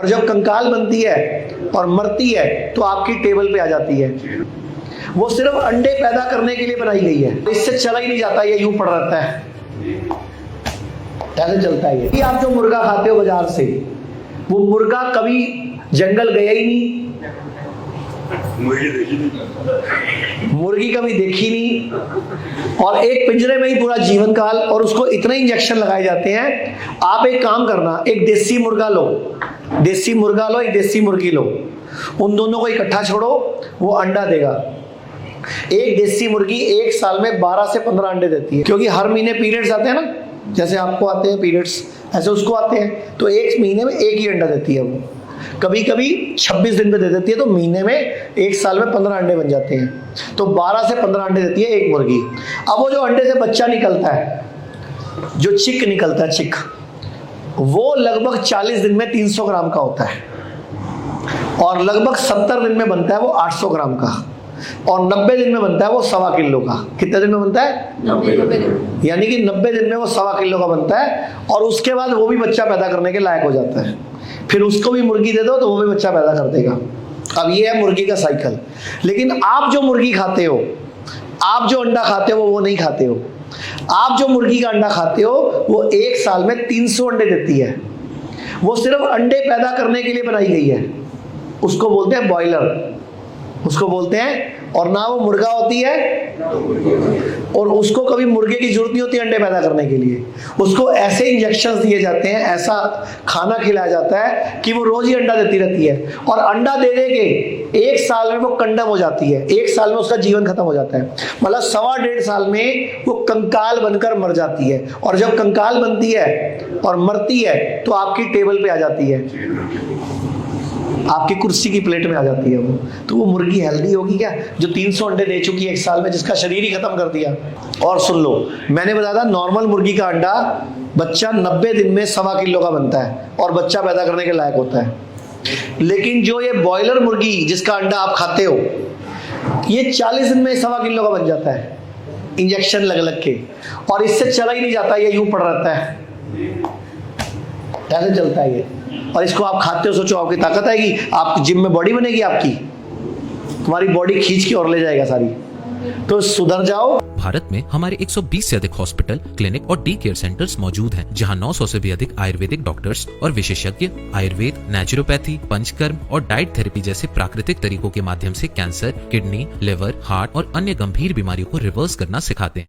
और जब कंकाल बनती है और मरती है तो आपकी टेबल पे आ जाती है। वो सिर्फ अंडे पैदा करने के लिए बनाई गई है, इससे चला ही नहीं जाता, ये यूं पड़ रहता है, ऐसे चलता है ये। आप जो मुर्गा खाते हो बाजार से, वो मुर्गा कभी जंगल गया ही नहीं, मुर्गी कभी देखी नहीं, और एक पिंजरे में ही पूरा जीवन काल, और उसको इतने इंजेक्शन लगाए जाते हैं। आप एक काम करना, एक देसी मुर्गा लो, देसी मुर्गा लो, एक देसी मुर्गी लो, उन दोनों को इकट्ठा छोड़ो, वो अंडा देगा। एक देसी मुर्गी एक साल में 12 से 15 अंडे देती है, क्योंकि हर महीने पीरियड्स आते हैं ना, जैसे आपको आते हैं पीरियड्स, ऐसे उसको आते हैं, तो एक महीने में एक ही अंडा देती है वो। कभी कभी 26 दिन पे दे देती है, तो महीने में एक साल में 15 अंडे बन जाते हैं, तो 12 से 15 अंडे देती है एक मुर्गी। अब वो जो अंडे से बच्चा निकलता है, जो चिक निकलता है, चिक, वो लगभग 40 दिन में 300 ग्राम का होता है, और लगभग 70 दिन में बनता है वो 800 ग्राम का, और 90 दिन में बनता है वो 1.25 किलो का। कितने दिन में बनता है? 90 दिन। यानी कि 90 दिन में वो 1.25 किलो का बनता है, और उसके बाद वो भी बच्चा पैदा करने के लायक हो जाता है। फिर उसको भी मुर्गी दे दो तो वो भी बच्चा पैदा कर देगा। अब ये है मुर्गी का साइकिल। लेकिन आप जो मुर्गी खाते हो, आप जो अंडा खाते हो, वो नहीं खाते हो। आप जो मुर्गी का अंडा खाते हो, वो एक साल में 300 अंडे देती है। वो सिर्फ अंडे पैदा करने के लिए बनाई गई है, उसको बोलते हैं बॉयलर, उसको बोलते हैं। और ना वो मुर्गा होती है, और उसको कभी मुर्गे की जरूरत नहीं होती अंडे पैदा करने के लिए। उसको ऐसे इंजेक्शन दिए जाते हैं, ऐसा खाना खिलाया जाता है कि वो रोज ही अंडा देती रहती है, और अंडा दे दे के एक साल में वो कंडम हो जाती है, एक साल में उसका जीवन खत्म हो जाता है। मतलब 1.25 साल में वो कंकाल बनकर मर जाती है, और जब कंकाल बनती है और मरती है तो आपकी टेबल पे आ जाती है, आपकी कुर्सी की प्लेट में आ जाती है वो। तो वो मुर्गी हेल्दी होगी क्या, जो 300 अंडे दे चुकी है एक साल में, जिसका शरीर ही खत्म कर दिया? और सुन लो, मैंने बताया था नॉर्मल मुर्गी का अंडा बच्चा 90 दिन में 1.25 किलो का बनता है, और बच्चा पैदा करने के लायक होता है। लेकिन जो ये बॉयलर मुर्गी जिसका अंडा आप खाते हो, ये 40 दिन में 1.25 किलो का बन जाता है, इंजेक्शन लग लग के, और इससे चला ही नहीं जाता, ये यूं पड़ रहता है, ऐसे चलता है ये। और इसको आप खाते हो, सोचो आपकी ताकत आएगी, आप जिम में बॉडी बनेगी आपकी, तुम्हारी बॉडी खींच के और ले जाएगा सारी। तो सुधर जाओ। भारत में हमारे 120 से अधिक हॉस्पिटल, क्लिनिक और डी केयर सेंटर्स मौजूद हैं, जहां 900 से भी अधिक आयुर्वेदिक डॉक्टर्स और विशेषज्ञ आयुर्वेद, नेचुरोपैथी, पंचकर्म और डाइट थेरेपी जैसे प्राकृतिक तरीकों के माध्यम से कैंसर, किडनी, लिवर, हार्ट और अन्य गंभीर बीमारियों को रिवर्स करना सिखाते हैं।